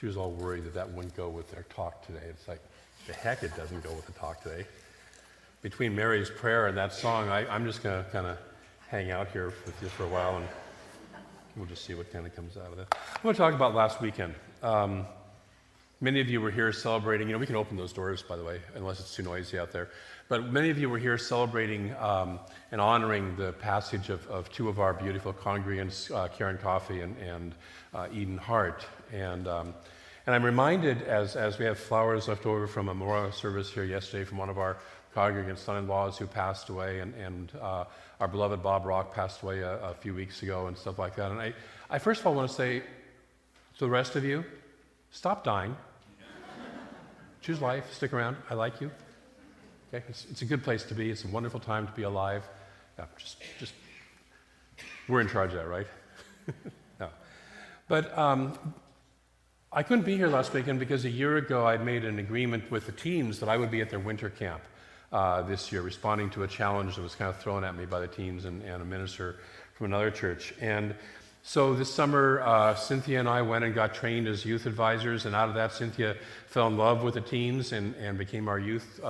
she was all worried that that wouldn't go with their talk today. It's like, the heck it doesn't go with the talk today. Between Mary's prayer and that song, I'm just going to kind of hang out here with you for a while, and we'll just see what kind of comes out of it. I'm going to talk about last weekend. Many of you were here celebrating, we can open those doors, by the way, unless it's too noisy out there. But many of you were here celebrating and honoring the passage of two of our beautiful congregants, Karen Coffey and Eden Hart. And I'm reminded, as we have flowers left over from a memorial service here yesterday from one of our congregant son-in-laws who passed away, and our beloved Bob Rock passed away a few weeks ago and stuff like that. And I first of all want to say to the rest of you, stop dying. Choose life, stick around, I like you. Okay, it's a good place to be, it's a wonderful time to be alive. Yeah, just we're in charge of that, right? No. But I couldn't be here last weekend because a year ago I made an agreement with the teens that I would be at their winter camp this year, responding to a challenge that was kind of thrown at me by the teens and a minister from another church. And so this summer, Cynthia and I went and got trained as youth advisors, and out of that, Cynthia fell in love with the teens and became our youth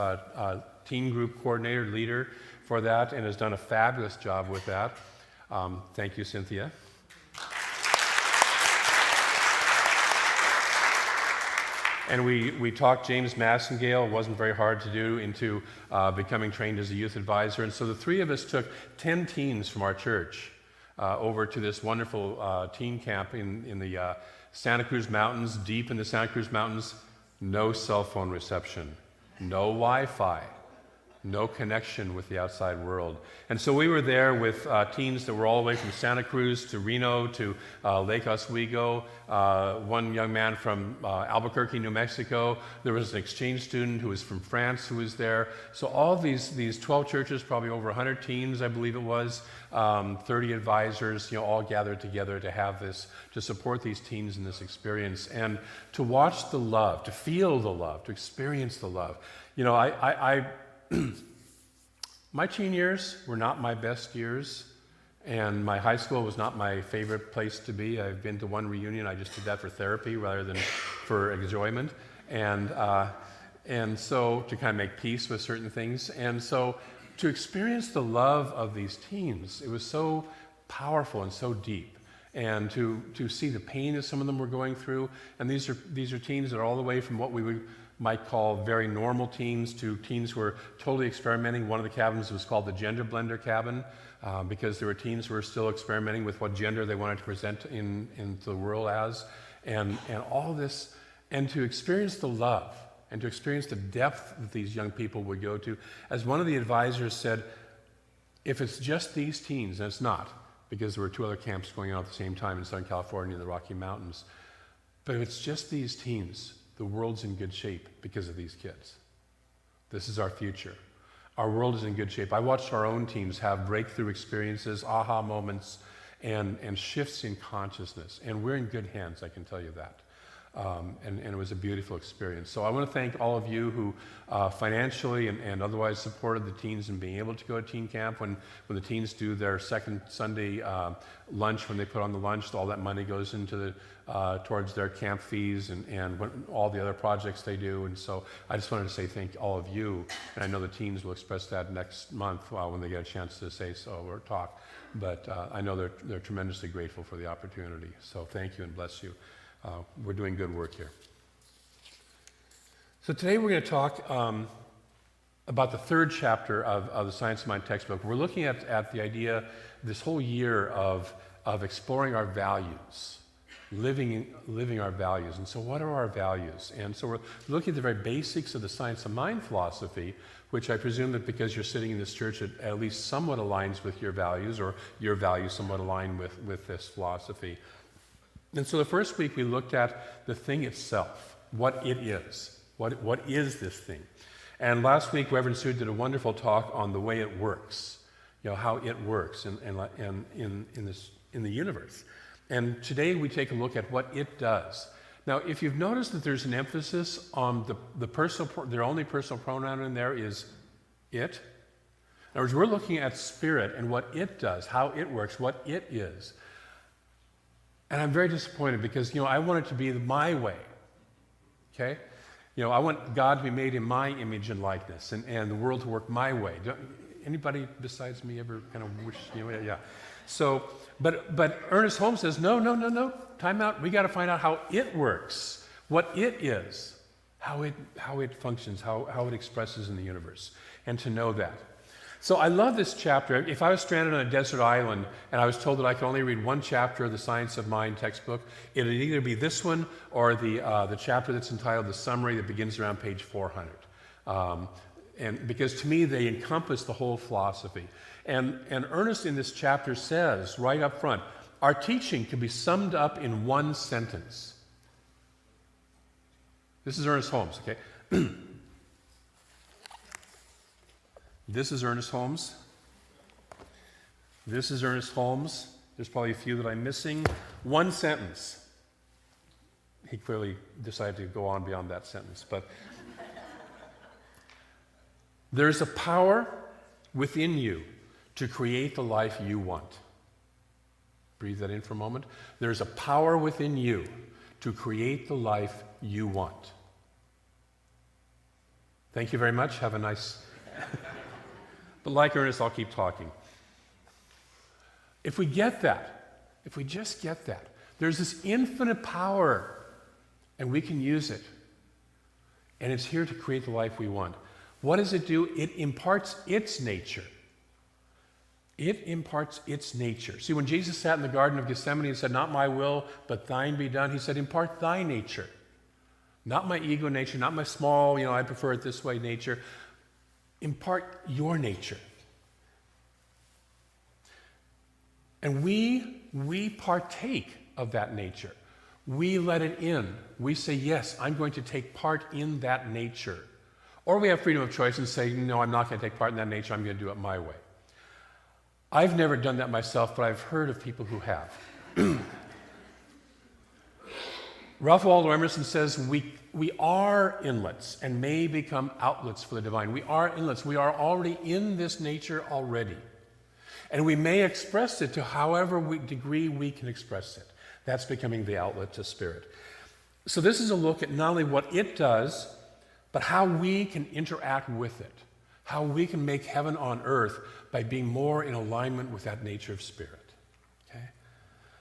teen group coordinator, leader for that, and has done a fabulous job with that. Thank you, Cynthia. And we talked James Massengale, it wasn't very hard to do, into becoming trained as a youth advisor. And so the three of us took 10 teens from our church over to this wonderful teen camp in the Santa Cruz Mountains, deep in the Santa Cruz Mountains. No cell phone reception, no Wi-Fi, no connection with the outside world. And so we were there with teens that were all the way from Santa Cruz to Reno to Lake Oswego, one young man from Albuquerque, New Mexico. There was an exchange student who was from France who was there. So all these 12 churches, probably over 100 teens, I believe it was, 30 advisors, all gathered together to have this, to support these teens in this experience, and to watch the love, to feel the love, to experience the love. My teen years were not my best years, and my high school was not my favorite place to be. I've been to one reunion. I just did that for therapy rather than for enjoyment, and so to kind of make peace with certain things. And so to experience the love of these teens, it was so powerful and so deep. And to see the pain that some of them were going through, and these are teens that are all the way from what we might call very normal teens to teens who are totally experimenting. One of the cabins was called the Gender Blender Cabin because there were teens who were still experimenting with what gender they wanted to present into the world as, and all this, and to experience the love and to experience the depth that these young people would go to. As one of the advisors said, if it's just these teens, and it's not, because there were two other camps going on at the same time in Southern California in the Rocky Mountains, but if it's just these teens, the world's in good shape because of these kids. This is our future. Our world is in good shape. I watched our own teams have breakthrough experiences, aha moments, and shifts in consciousness. And we're in good hands, I can tell you that. And it was a beautiful experience. So I want to thank all of you who financially and otherwise supported the teens in being able to go to teen camp. When the teens do their second Sunday lunch, when they put on the lunch, all that money goes into towards their camp fees and all the other projects they do. And so I just wanted to say thank all of you. And I know the teens will express that next month when they get a chance to say so or talk. But I know they're tremendously grateful for the opportunity. So thank you and bless you. We're doing good work here. So today we're going to talk about the third chapter of the Science of Mind textbook. We're looking at the idea this whole year of exploring our values, living our values. And so what are our values? And so we're looking at the very basics of the Science of Mind philosophy, which I presume that because you're sitting in this church, it at least somewhat aligns with your values, or your values somewhat align with this philosophy. And so the first week we looked at the thing itself, what it is. What is this thing? And last week Reverend Sue did a wonderful talk on the way it works, how it works in the universe. And today we take a look at what it does. Now, if you've noticed that there's an emphasis on their only personal pronoun in there is it. In other words, we're looking at spirit and what it does, how it works, what it is. And I'm very disappointed because, I want it to be my way. okay? You know, I want God to be made in my image and likeness, and the world to work my way. Anybody besides me ever kind of wish, you know, yeah. So, but Ernest Holmes says, no, time out. We got to find out how it works, what it is, how it functions, how it expresses in the universe, and to know that. So I love this chapter. If I was stranded on a desert island and I was told that I could only read one chapter of the Science of Mind textbook, it would either be this one or the chapter that's entitled The Summary that begins around page 400. And because to me, they encompass the whole philosophy. And Ernest in this chapter says right up front, our teaching can be summed up in one sentence. This is Ernest Holmes, okay? This is Ernest Holmes. This is Ernest Holmes. There's probably a few that I'm missing. One sentence. He clearly decided to go on beyond that sentence. But there's a power within you to create the life you want. Breathe that in for a moment. There's a power within you to create the life you want. Thank you very much. Have a nice... But like Ernest, I'll keep talking. If we get that, if we just get that, there's this infinite power, and we can use it. And it's here to create the life we want. What does it do? It imparts its nature. It imparts its nature. See, when Jesus sat in the Garden of Gethsemane and said, not my will, but thine be done, he said, impart thy nature. Not my ego nature, not my small, I prefer it this way nature. Impart your nature. And we partake of that nature. We let it in. We say, yes, I'm going to take part in that nature. Or we have freedom of choice and say, no, I'm not going to take part in that nature. I'm going to do it my way. I've never done that myself, but I've heard of people who have. Ralph Waldo Emerson says we are inlets and may become outlets for the divine. We are inlets. We are already in this nature already. And we may express it to however degree we can express it. That's becoming the outlet to spirit. So this is a look at not only what it does, but how we can interact with it. How we can make heaven on earth by being more in alignment with that nature of spirit.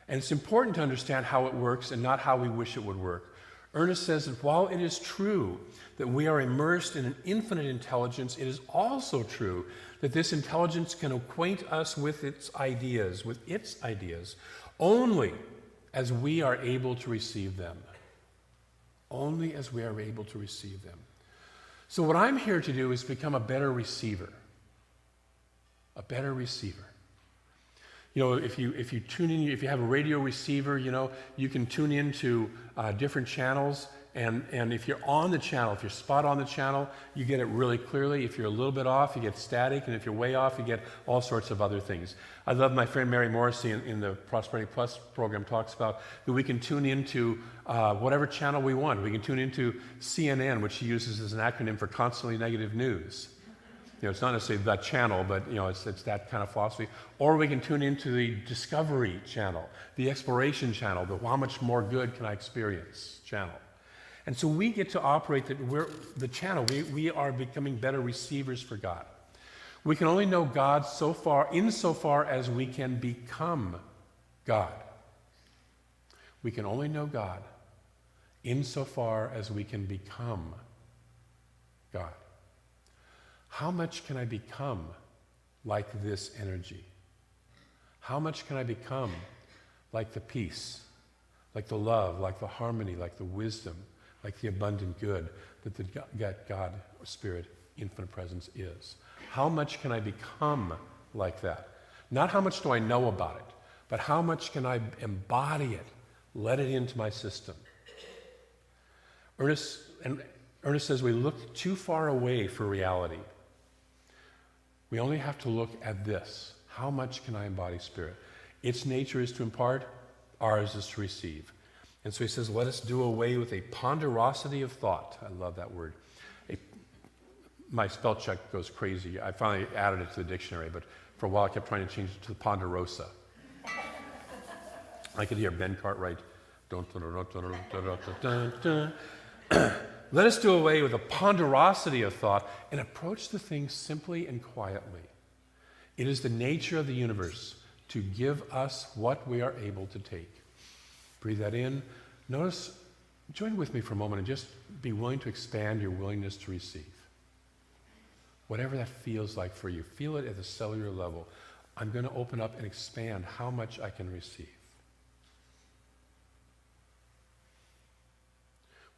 And it's important to understand how it works and not how we wish it would work. Ernest says that while it is true that we are immersed in an infinite intelligence, it is also true that this intelligence can acquaint us with its ideas, only as we are able to receive them. Only as we are able to receive them. So what I'm here to do is become a better receiver. A better receiver. If you tune in, if you have a radio receiver, you can tune into different channels, and if you're on the channel, if you're spot on the channel, you get it really clearly. If you're a little bit off, you get static, and if you're way off, you get all sorts of other things. I love my friend Mary Morrissey in the Prosperity Plus program talks about that we can tune into whatever channel we want. We can tune into CNN, which she uses as an acronym for constantly negative news. It's not necessarily that channel, but it's that kind of philosophy. Or we can tune into the Discovery channel, the Exploration channel, the how much more good can I experience channel. And so we get to operate the channel. We are becoming better receivers for God. We can only know God insofar as we can become God. We can only know God insofar as we can become God. How much can I become like this energy? How much can I become like the peace, like the love, like the harmony, like the wisdom, like the abundant good that God, Spirit, infinite presence is? How much can I become like that? Not how much do I know about it, but how much can I embody it, let it into my system? Ernest says we look too far away for reality. We only have to look at this. How much can I embody spirit? Its nature is to impart, ours is to receive. And so he says, let us do away with a ponderosity of thought. I love that word. My spell check goes crazy. I finally added it to the dictionary, but for a while I kept trying to change it to ponderosa. I could hear Ben Cartwright. Let us do away with the ponderosity of thought and approach the thing simply and quietly. It is the nature of the universe to give us what we are able to take. Breathe that in. Notice, join with me for a moment and just be willing to expand your willingness to receive. Whatever that feels like for you, feel it at the cellular level. I'm going to open up and expand how much I can receive.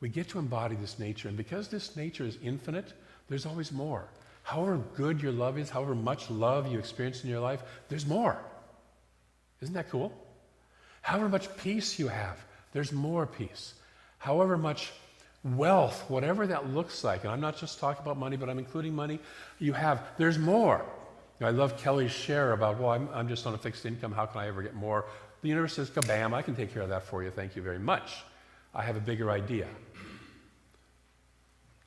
We get to embody this nature, and because this nature is infinite, there's always more. However good your love is, however much love you experience in your life, there's more. Isn't that cool? However much peace you have, there's more peace. However much wealth, whatever that looks like, and I'm not just talking about money, but I'm including money, you have, there's more. I love Kelly's share about, well, I'm just on a fixed income, how can I ever get more? The universe says, kabam, I can take care of that for you, thank you very much. I have a bigger idea.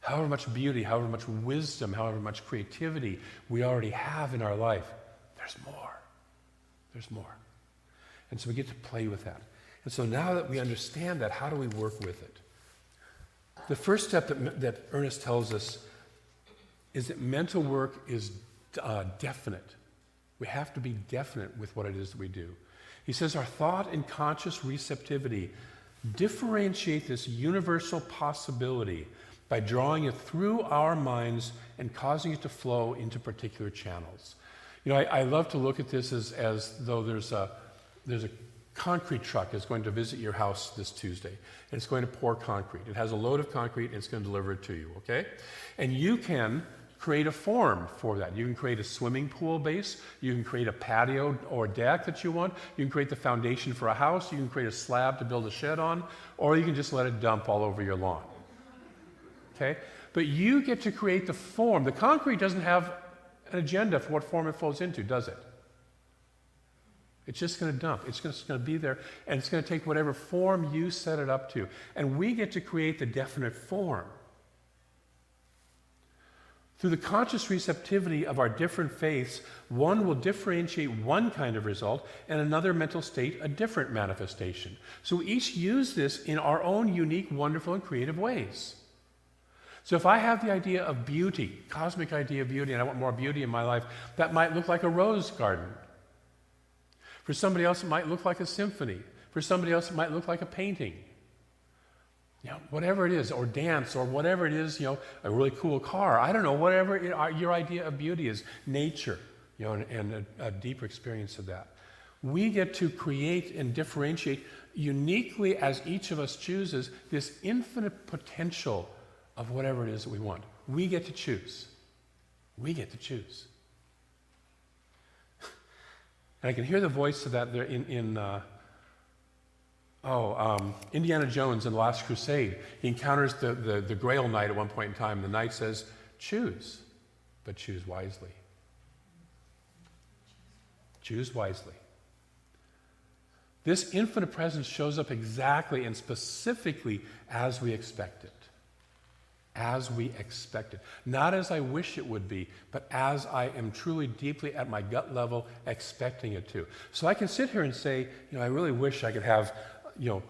However much beauty, however much wisdom, however much creativity we already have in our life, there's more. There's more. And so we get to play with that. And so now that we understand that, how do we work with it? The first step that Ernest tells us is that mental work is definite. We have to be definite with what it is that we do. He says our thought and conscious receptivity differentiate this universal possibility by drawing it through our minds and causing it to flow into particular channels. You know, I love to look at this as though there's a concrete truck that's going to visit your house this Tuesday, and it's going to pour concrete. It has a load of concrete, and it's going to deliver it to you, okay? And you can create a form for that. You can create a swimming pool base, you can create a patio or deck that you want, you can create the foundation for a house, you can create a slab to build a shed on, or you can just let it dump all over your lawn. Okay? But you get to create the form. The concrete doesn't have an agenda for what form it flows into, does it? It's just going to dump. It's just going to be there, and it's going to take whatever form you set it up to. And we get to create the definite form. Through the conscious receptivity of our different faiths, one will differentiate one kind of result, and another mental state a different manifestation. So we each use this in our own unique, wonderful, and creative ways. So if I have the idea of beauty, cosmic idea of beauty, and I want more beauty in my life, that might look like a rose garden. For somebody else, it might look like a symphony. For somebody else, it might look like a painting. You know, whatever it is, or dance, or whatever it is, you know, a really cool car. I don't know, whatever your idea of beauty is, nature, you know, and a deeper experience of that. We get to create and differentiate uniquely as each of us chooses this infinite potential of whatever it is that we want. We get to choose. We get to choose. And I can hear the voice of that there in Indiana Jones in The Last Crusade. He encounters the Grail Knight at one point in time. The knight says, choose, but choose wisely. Choose wisely. This infinite presence shows up exactly and specifically as we expect it. As we expect it. Not as I wish it would be, but as I am truly deeply at my gut level expecting it to. So I can sit here and say, you know, I really wish I could have, you know,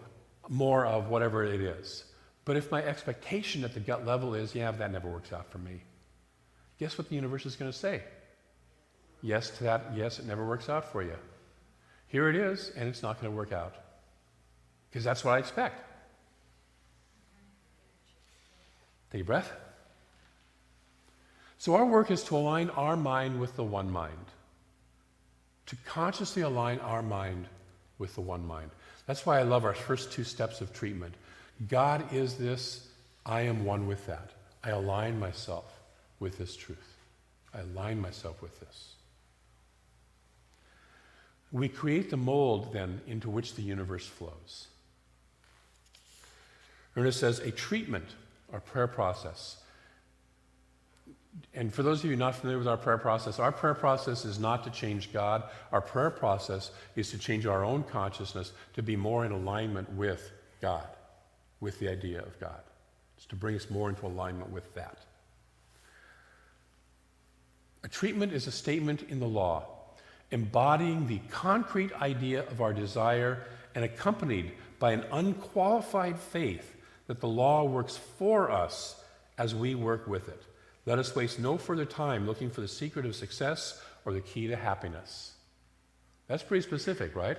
more of whatever it is. But if my expectation at the gut level is, yeah, that never works out for me, guess what the universe is going to say? Yes to that, yes, it never works out for you. Here it is, and it's not going to work out. Because that's what I expect. Take a breath. So our work is to align our mind with the one mind. To consciously align our mind with the one mind. That's why I love our first two steps of treatment. God is this, I am one with that. I align myself with this truth. I align myself with this. We create the mold, then, into which the universe flows. Ernest says, a treatment, our prayer process. And for those of you not familiar with our prayer process is not to change God. Our prayer process is to change our own consciousness to be more in alignment with God, with the idea of God. It's to bring us more into alignment with that. A treatment is a statement in the law, embodying the concrete idea of our desire and accompanied by an unqualified faith that the law works for us as we work with it. Let us waste no further time looking for the secret of success or the key to happiness. That's pretty specific, right?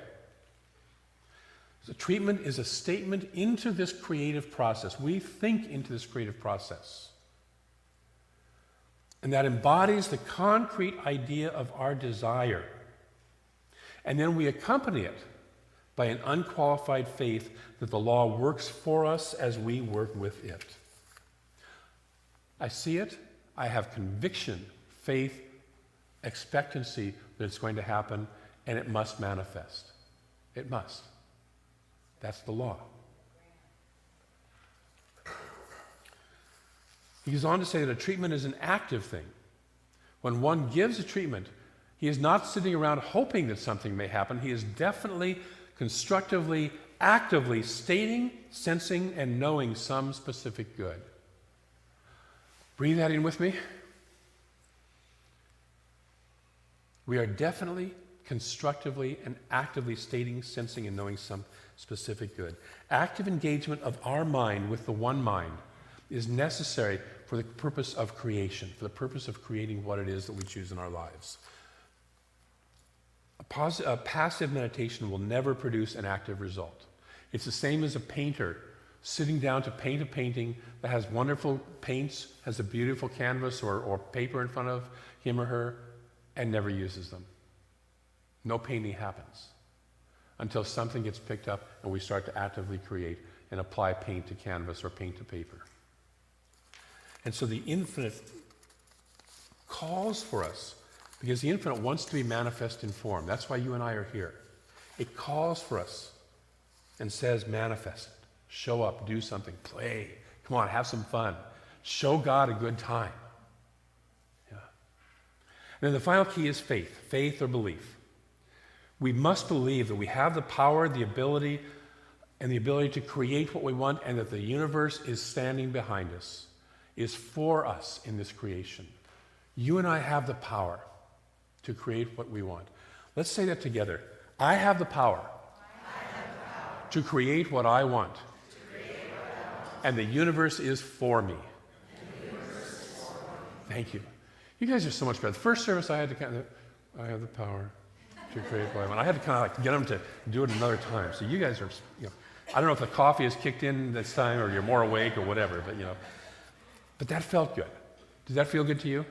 The treatment is a statement into this creative process. We think into this creative process. And that embodies the concrete idea of our desire. And then we accompany it by an unqualified faith that the law works for us as we work with it. I see it, I have conviction, faith, expectancy that it's going to happen, and it must manifest. It must. That's the law. He goes on to say that a treatment is an active thing. When one gives a treatment, he is not sitting around hoping that something may happen. He is definitely, constructively, actively stating, sensing, and knowing some specific good. Breathe that in with me. We are definitely, constructively, and actively stating, sensing, and knowing some specific good. Active engagement of our mind with the one mind is necessary for the purpose of creation, for the purpose of creating what it is that we choose in our lives. A passive meditation will never produce an active result. It's the same as a painter sitting down to paint a painting that has wonderful paints, has a beautiful canvas or paper in front of him or her, and never uses them. No painting happens until something gets picked up and we start to actively create and apply paint to canvas or paint to paper. And so the infinite calls for us because the infinite wants to be manifest in form. That's why you and I are here. It calls for us and says, manifest, show up, do something, play, come on, have some fun, show God a good time. Yeah. And then the final key is faith or belief. We must believe that we have the power, the ability, and the ability to create what we want, and that the universe is standing behind us, is for us in this creation. You and I have the power to create what we want. Let's say that together. I have the power, to create what I want. And the universe is for me. Thank you. You guys are so much better. The first service I had to kind of, I have the power to create what I want. I had to kind of like get them to do it another time. So you guys are, I don't know if the coffee has kicked in this time or you're more awake or whatever, but that felt good. Did that feel good to you?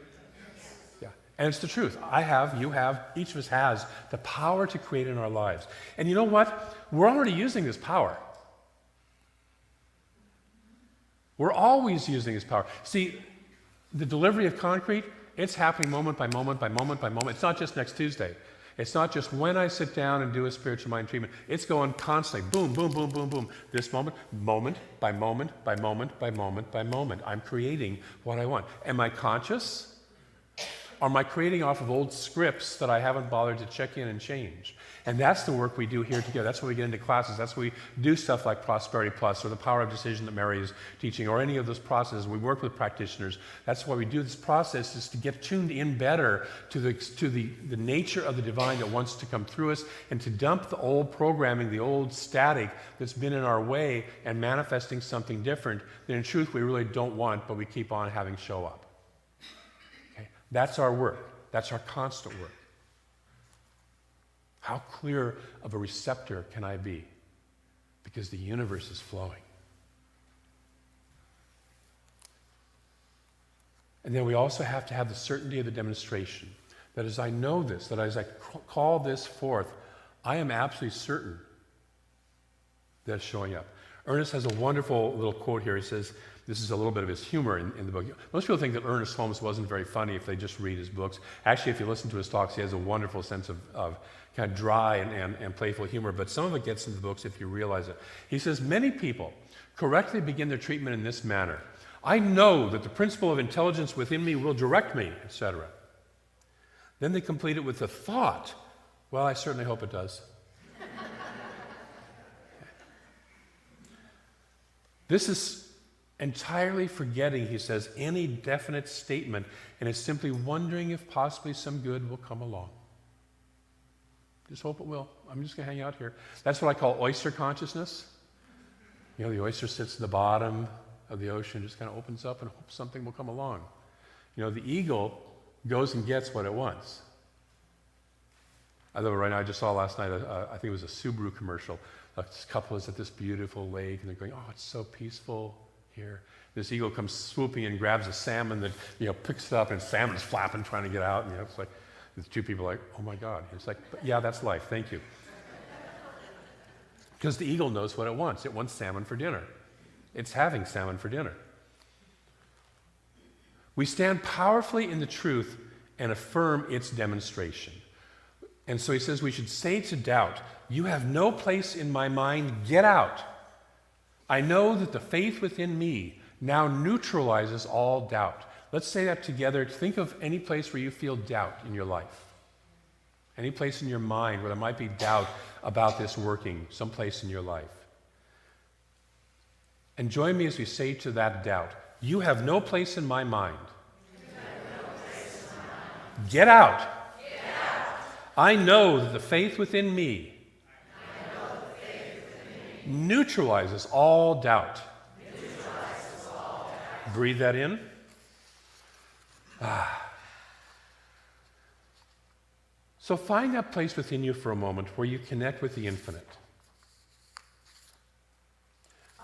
Yeah. And it's the truth. I have, you have, each of us has the power to create in our lives. And you know what? We're already using this power. We're always using this power. See, the delivery of concrete, it's happening moment by moment by moment by moment. It's not just next Tuesday. It's not just when I sit down and do a spiritual mind treatment. It's going constantly. Boom, boom, boom, boom, boom. This moment by moment by moment by moment by moment. I'm creating what I want. Am I conscious? Or am I creating off of old scripts that I haven't bothered to check in and change? And that's the work we do here together. That's why we get into classes. That's why we do stuff like Prosperity Plus or the Power of Decision that Mary is teaching or any of those processes. We work with practitioners. That's why we do this process, is to get tuned in better to the nature of the divine that wants to come through us and to dump the old programming, the old static that's been in our way and manifesting something different that in truth we really don't want, but we keep on having show up. Okay? That's our work. That's our constant work. How clear of a receptor can I be? Because the universe is flowing. And then we also have to have the certainty of the demonstration. That as I know this, that as I call this forth, I am absolutely certain that it's showing up. Ernest has a wonderful little quote here. He says, this is a little bit of his humor in the book. Most people think that Ernest Holmes wasn't very funny if they just read his books. Actually, if you listen to his talks, he has a wonderful sense of kind of dry and playful humor, but some of it gets into the books if you realize it. He says, many people correctly begin their treatment in this manner. I know that the principle of intelligence within me will direct me, etc. Then they complete it with the thought, well, I certainly hope it does. This is entirely forgetting, he says, any definite statement, and is simply wondering if possibly some good will come along. Just hope it will. I'm just going to hang out here. That's what I call oyster consciousness. You know, the oyster sits at the bottom of the ocean, just kind of opens up and hopes something will come along. You know, the eagle goes and gets what it wants. Although right now, I just saw last night, I think it was a Subaru commercial. This couple is at this beautiful lake, and they're going, oh, it's so peaceful here. This eagle comes swooping and grabs a salmon that, you know, picks it up, and salmon's flapping, trying to get out. And, you know, it's like, the two people are like, oh my God. It's like, yeah, that's life, thank you. Because the eagle knows what it wants. It wants salmon for dinner. It's having salmon for dinner. We stand powerfully in the truth and affirm its demonstration. And so he says we should say to doubt, you have no place in my mind, get out. I know that the faith within me now neutralizes all doubt. Let's say that together. Think of any place where you feel doubt in your life. Any place in your mind where there might be doubt about this working, someplace in your life. And join me as we say to that doubt, you have no place in my mind. Get out. I know that the faith within me neutralizes all doubt. Breathe that in. So find that place within you for a moment where you connect with the infinite.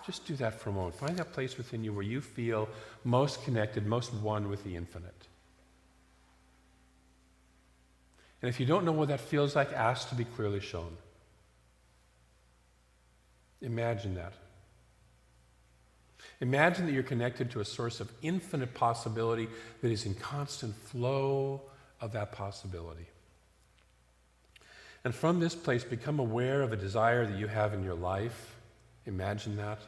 Just do that for a moment. Find that place within you where you feel most connected, most one with the infinite. And if you don't know what that feels like, ask to be clearly shown. Imagine that. Imagine that you're connected to a source of infinite possibility that is in constant flow of that possibility. And from this place, become aware of a desire that you have in your life. Imagine that.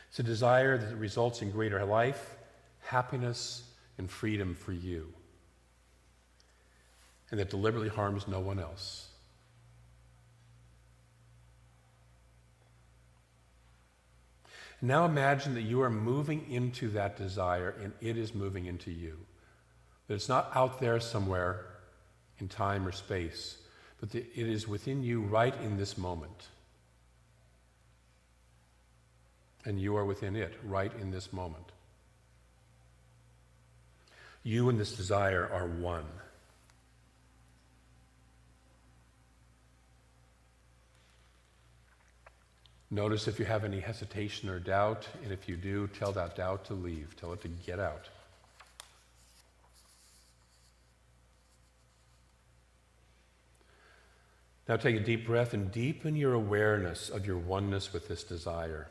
It's a desire that results in greater life, happiness, and freedom for you, and that deliberately harms no one else. Now imagine that you are moving into that desire and it is moving into you. That it's not out there somewhere in time or space, but that it is within you right in this moment. And you are within it right in this moment. You and this desire are one. Notice if you have any hesitation or doubt, and if you do, tell that doubt to leave. Tell it to get out. Now take a deep breath and deepen your awareness of your oneness with this desire.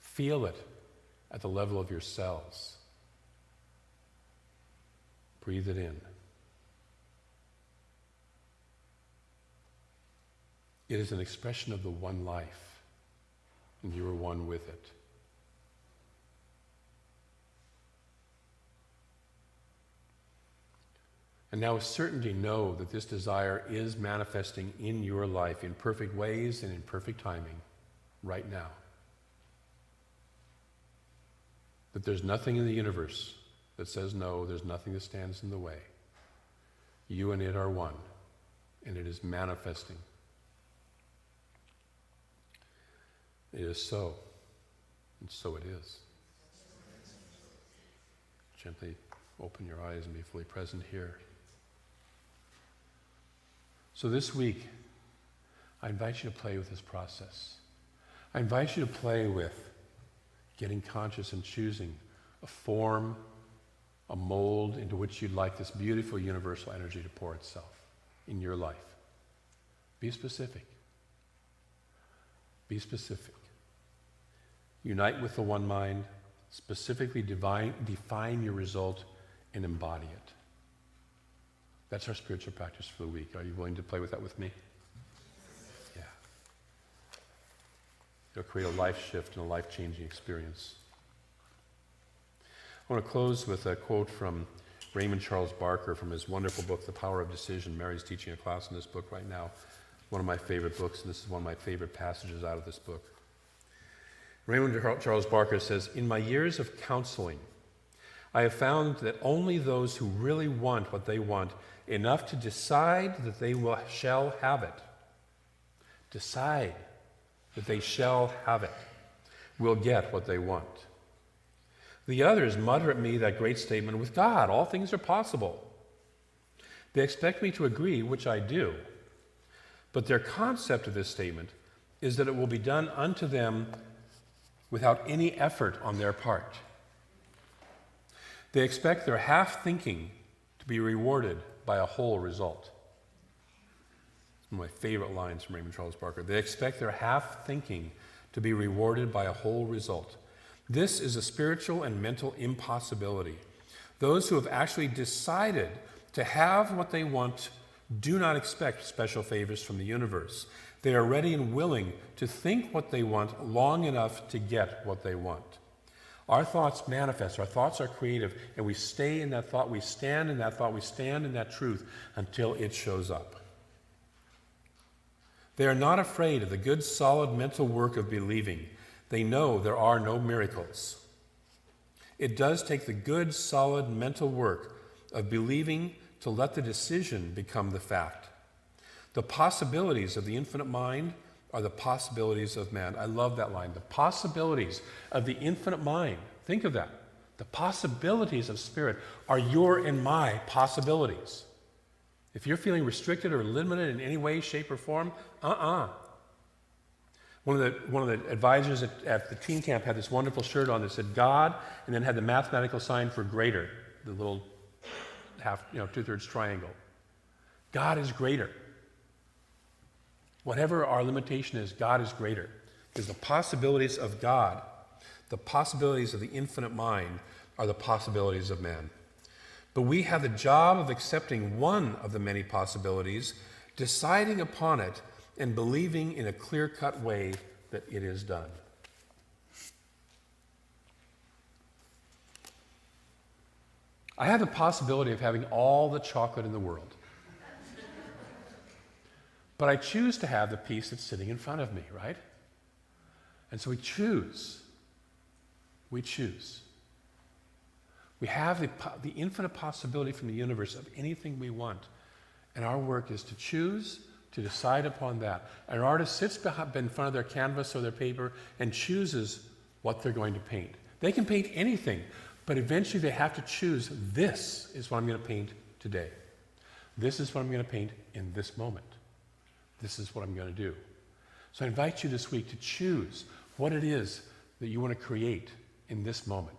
Feel it at the level of your cells. Breathe it in. It is an expression of the one life, and you are one with it. And now with certainty know that this desire is manifesting in your life in perfect ways and in perfect timing right now. That there's nothing in the universe that says no, there's nothing that stands in the way. You and it are one, and it is manifesting. It is so, and so it is. Gently open your eyes and be fully present here. So this week, I invite you to play with this process. I invite you to play with getting conscious and choosing a form, a mold into which you'd like this beautiful universal energy to pour itself in your life. Be specific. Be specific. Unite with the one mind, specifically define your result, and embody it. That's our spiritual practice for the week. Are you willing to play with that with me? Yeah. It'll create a life shift and a life-changing experience. I want to close with a quote from Raymond Charles Barker from his wonderful book, The Power of Decision. Mary's teaching a class in this book right now. One of my favorite books, and this is one of my favorite passages out of this book. Raymond Charles Barker says, "In my years of counseling, I have found that only those who really want what they want enough to decide that they shall have it, decide that they shall have it, will get what they want. The others mutter at me that great statement, with God, all things are possible. They expect me to agree, which I do. But their concept of this statement is that it will be done unto them without any effort on their part. They expect their half-thinking to be rewarded by a whole result. One of my favorite lines from Raymond Charles Barker. They expect their half-thinking to be rewarded by a whole result. This is a spiritual and mental impossibility. Those who have actually decided to have what they want do not expect special favors from the universe. They are ready and willing to think what they want long enough to get what they want. Our thoughts manifest, our thoughts are creative, and we stay in that thought, we stand in that thought, we stand in that truth until it shows up. They are not afraid of the good, solid mental work of believing. They know there are no miracles. It does take the good, solid mental work of believing to let the decision become the fact. The possibilities of the infinite mind are the possibilities of man. I love that line. The possibilities of the infinite mind. Think of that. The possibilities of spirit are your and my possibilities. If you're feeling restricted or limited in any way, shape, or form, One of the advisors at the teen camp had this wonderful shirt on that said God, and then had the mathematical sign for greater, the little two-thirds triangle. God is greater. Whatever our limitation is, God is greater. Because the possibilities of God, the possibilities of the infinite mind, are the possibilities of man. But we have the job of accepting one of the many possibilities, deciding upon it, and believing in a clear-cut way that it is done. I have the possibility of having all the chocolate in the world. But I choose to have the piece that's sitting in front of me, right? And so we choose. We choose. We have the infinite possibility from the universe of anything we want. And our work is to choose, to decide upon that. An artist sits in front of their canvas or their paper and chooses what they're going to paint. They can paint anything, but eventually they have to choose, this is what I'm going to paint today. This is what I'm going to paint in this moment. This is what I'm going to do. So I invite you this week to choose what it is that you want to create in this moment,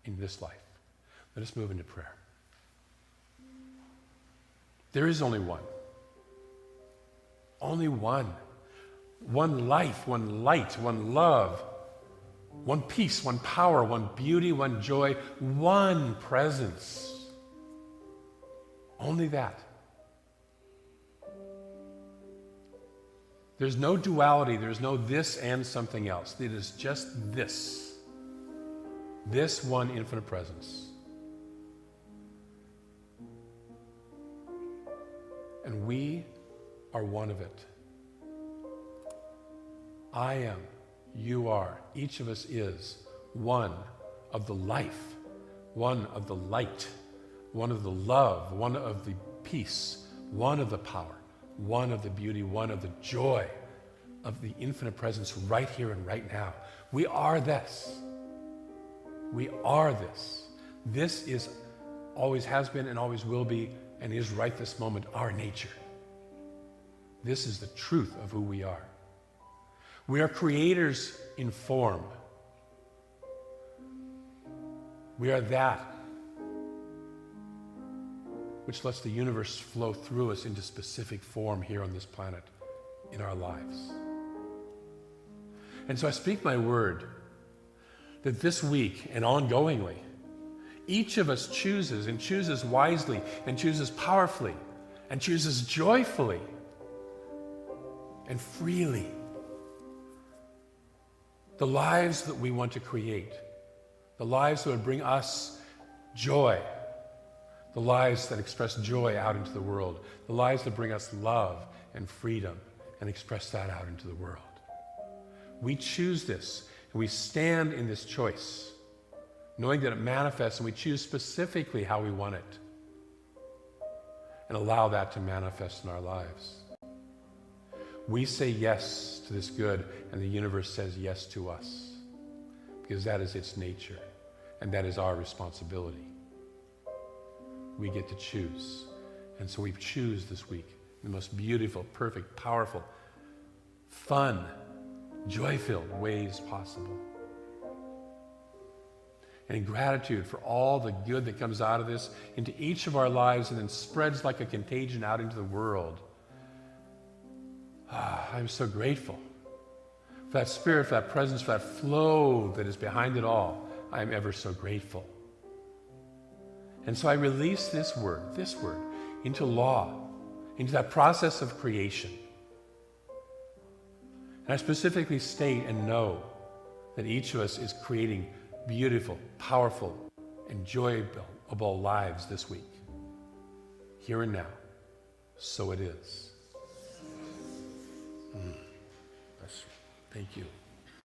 in this life. Let us move into prayer. There is only one. Only one. One life, one light, one love, one peace, one power, one beauty, one joy, one presence. Only that. There's no duality. There's no this and something else. It is just this. This one infinite presence. And we are one of it. I am. You are. Each of us is one of the life, one of the light, one of the love, one of the peace, one of the power, one of the beauty, one of the joy of the infinite presence right here and right now. We are this. We are this. This is, always has been and always will be, and is right this moment, our nature. This is the truth of who we are. We are creators in form. We are that which lets the universe flow through us into specific form here on this planet in our lives. And so I speak my word that this week and ongoingly, each of us chooses, and chooses wisely, and chooses powerfully, and chooses joyfully and freely the lives that we want to create, the lives that would bring us joy, the lives that express joy out into the world, the lives that bring us love and freedom and express that out into the world. We choose this, and we stand in this choice, knowing that it manifests, and we choose specifically how we want it, and allow that to manifest in our lives. We say yes to this good, and the universe says yes to us, because that is its nature, and that is our responsibility. We get to choose. And so we choose this week the most beautiful, perfect, powerful, fun, joy-filled ways possible. And in gratitude for all the good that comes out of this into each of our lives and then spreads like a contagion out into the world. I'm so grateful for that spirit, for that presence, for that flow that is behind it all. I am ever so grateful. And so I release this word, into law, into that process of creation. And I specifically state and know that each of us is creating beautiful, powerful, enjoyable lives this week. Here and now. So it is. Thank you.